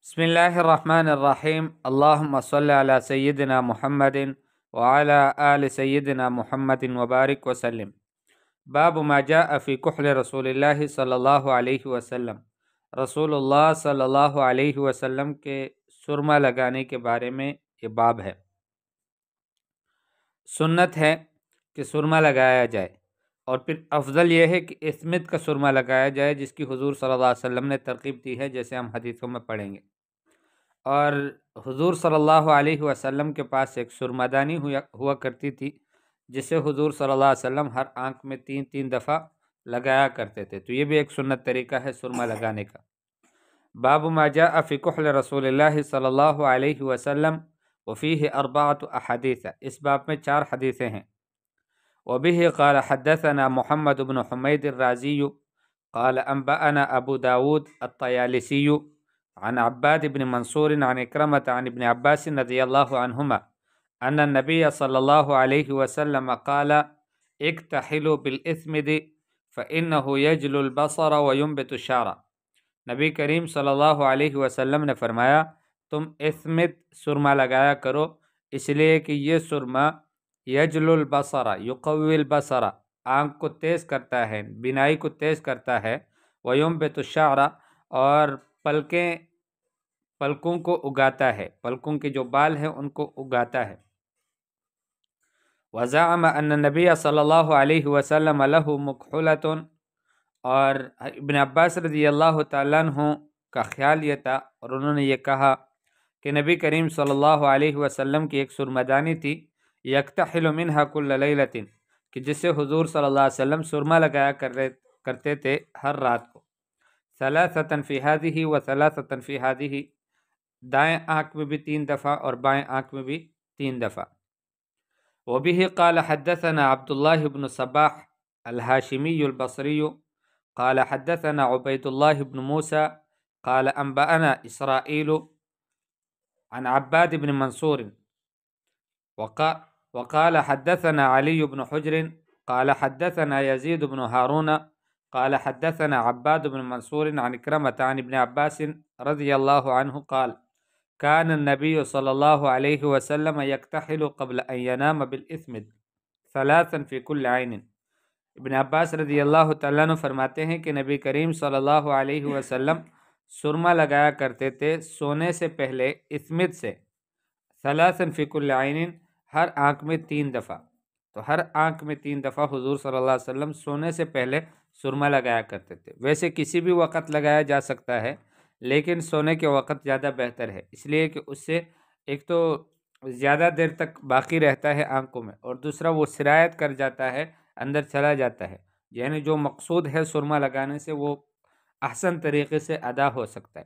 بسم الله الرحمن الرحيم. اللهم صل على سيدنا محمد وعلى آل سيدنا محمد وبارك وسلم. باب ما جاء في كحل رسول الله صلی اللہ علیہ وسلم. رسول اللہ صلی اللہ علیہ وسلم کے سرما لگانے کے بارے میں یہ باب ہے۔ سنت ہے کہ سرما لگایا جائے، اور پھر افضل یہ ہے کہ اسمت کا سرما لگایا جائے، جس کی حضور صلی اللہ علیہ وسلم نے ترغیب دی ہے، جیسے ہم حدیثوں میں پڑھیں گے۔ اور حضور صلی اللہ علیہ وسلم کے پاس ایک سرمادانی ہوا کرتی تھی، جسے حضور صلی اللہ علیہ وسلم ہر آنکھ میں 3 دفعہ لگایا کرتے تھے، تو یہ بھی ایک سنت طریقہ ہے سرما لگانے کا۔ باب ما جاء فی کحل رسول اللہ صلی اللہ علیہ وسلم وفیہ 4 احادیث، اس باب میں 4 حدیثیں ہیں۔ وبه قال حدثنا محمد بن حمید الرازی قال انبأنا ابو داود الطیالسی عن عباد بن منصور عن اکرمة عن ابن عباس رضی اللہ عنہما ان النبی صلی اللہ علیہ وسلم قال اکتحلوا بالاسمد فإنه يجل البصر وينبت الشعر۔ نبی کریم صلی اللہ علیہ وسلم نے فرمایا، تم اسمد سرما لگایا کرو، اس لیے کہ یہ سرما یجل البصر یقوی البصر، آنکھ کو تیز کرتا ہے، بینائی کو تیز کرتا ہے، وینبت الشعر، اور پلکوں کو اگاتا ہے، پلکوں کے جو بال ہیں ان کو اگاتا ہے۔ وزعم ان النبی صلی اللہ علیہ وسلم له مکحلۃ، اور ابن عباس رضی اللہ تعالیٰ عنہ کا خیال یہ تھا، اور انہوں نے یہ کہا کہ نبی کریم صلی اللہ علیہ وسلم کی ایک سرمدانی تھی، یکتحل منها کل لیلۃ، کہ جسے حضور صلی اللہ علیہ وسلم سرما لگایا کرتے تھے ہر رات کو، ثلاثۃ فی ہذہ و ثلاثۃ فی ہذہ، دائیں آنکھ میں بھی 3 دفعہ اور بائیں آنکھ میں بھی 3 دفعہ۔ وبه قال حدثنا عبد الله بن صباح الهاشمي البصري قال حدثنا عبيد الله بن موسى قال أنبأنا إسرائيل عن عباد بن منصور وقال حدثنا علي بن حجر قال حدثنا يزيد بن هارون قال حدثنا عباد بن منصور عن اکرمة عن ابن عباس رضی اللہ عنہ قال كان النبي صلی اللہ علیہ وسلم يكتحل قبل ان ينام بالاسمد 3 في كل عين۔ ابن عباس رضی اللہ تعالیٰ عنہ فرماتے ہیں کہ نبی کریم صلی اللہ علیہ وسلم سرما لگایا کرتے تھے سونے سے پہلے اسمد سے، 3 في كل عين، ہر آنکھ میں 3 دفعہ۔ تو ہر آنکھ میں 3 دفعہ حضور صلی اللہ علیہ وسلم سونے سے پہلے سرما لگایا کرتے تھے۔ ویسے کسی بھی وقت لگایا جا سکتا ہے، لیکن سونے کے وقت زیادہ بہتر ہے، اس لیے کہ اس سے ایک تو زیادہ دیر تک باقی رہتا ہے آنکھوں میں، اور دوسرا وہ سرایت کر جاتا ہے، اندر چلا جاتا ہے، یعنی جو مقصود ہے سرما لگانے سے وہ احسن طریقے سے ادا ہو سکتا ہے۔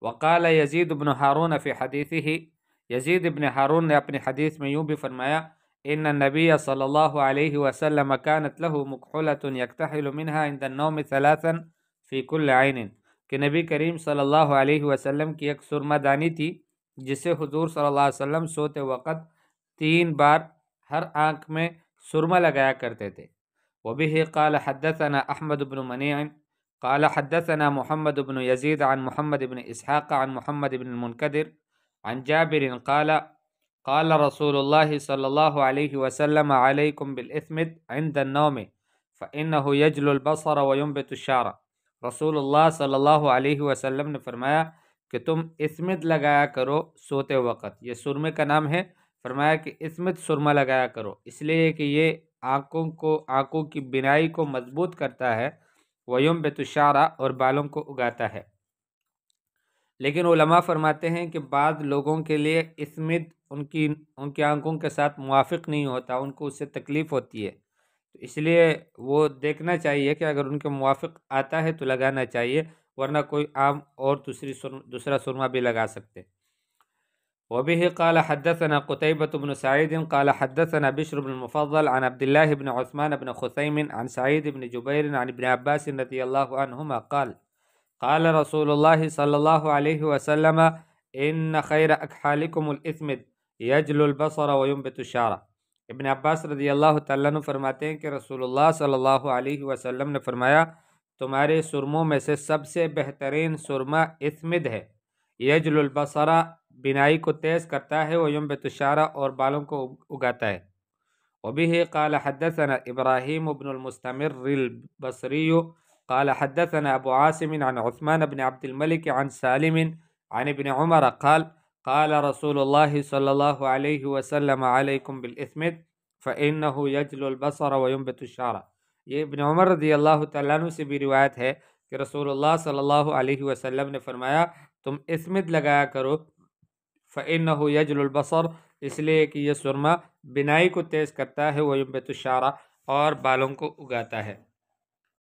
وقال یزید بن ہارون فی حدیثہ، یزید ابن ہارون نے اپنی حدیث میں یوں بھی فرمایا، ان النبی صلی اللہ علیہ وسلم كانت له مکحلۃ یکتحل منها عند النوم 3 في كل عین، کہ نبی کریم صلی اللہ علیہ وسلم کی ایک سرما دانی تھی، جسے حضور صلی اللہ علیہ وسلم سوتے وقت 3 بار ہر آنکھ میں سرما لگایا کرتے تھے۔ وبه قال حدثنا احمد بن منیع قال حدثنا محمد بن یزید عن محمد بن اسحاق عن محمد بن المنکدر عن جابر قال قال رسول اللہ صلی اللہ علیہ وسلم علیکم بالاسمد عند النوم فإنه يجل البصر وينبت الشعر۔ رسول اللہ صلی اللہ علیہ وسلم نے فرمایا کہ تم اسمد لگایا کرو سوتے وقت، یہ سرمے کا نام ہے، فرمایا کہ اسمد سرما لگایا کرو، اس لیے کہ یہ آنکھوں کی بینائی کو مضبوط کرتا ہے، وَيُنبِتُ الشَّعْرَ، اور بالوں کو اگاتا ہے۔ لیکن علماء فرماتے ہیں کہ بعض لوگوں کے لیے اسمد ان کی آنکھوں کے ساتھ موافق نہیں ہوتا، ان کو اس سے تکلیف ہوتی ہے، تو اس لیے وہ دیکھنا چاہیے کہ اگر ان کے موافق آتا ہے تو لگانا چاہیے، ورنہ کوئی عام اور دوسرا سرما بھی لگا سکتے۔ وبه قال حدثنا قتيبة بن سعيد قال حدثنا بشر بن المفضل عن عبد الله بن عثمان بن خثيم عن سعيد بن جبير عن ابن عباس رضي الله عنهما قال قال رسول الله صلی اللہ علیہ وسلم ان خیر اکحالکم الاسمد یجل البصر وینبت الشعر۔ ابن عباس رضی اللہ تعالیٰ عنہ فرماتے ہیں کہ رسول اللہ صلی اللہ علیہ وسلم نے فرمایا، تمہارے سرموں میں سے سب سے بہترین سرما اسمد ہے، یجل البصر بینائی کو تیز کرتا ہے، وینبت الشعر اور بالوں کو اگاتا ہے۔ وبه قال حدثنا ابراہیم بن المستمر البصری قال حدثنا ابو عاصم عن عثمان بن عبد الملك عن سالم عن ابن عمر قال قال رسول الله صلى الله عليه وسلم عليكم بالإثمد فإنه يجل البصر وينبت الشعر۔ یہ ابن عمر رضی اللہ تعالیٰ عنہ سے بھی روایت ہے کہ رسول اللہ صلی اللہ علیہ وسلم نے فرمایا تم اسمد لگایا کرو، فإنه يجل البصر، اس لیے کہ یہ سرما بینائی کو تیز کرتا ہے، وينبت الشعر اور بالوں کو اگاتا ہے۔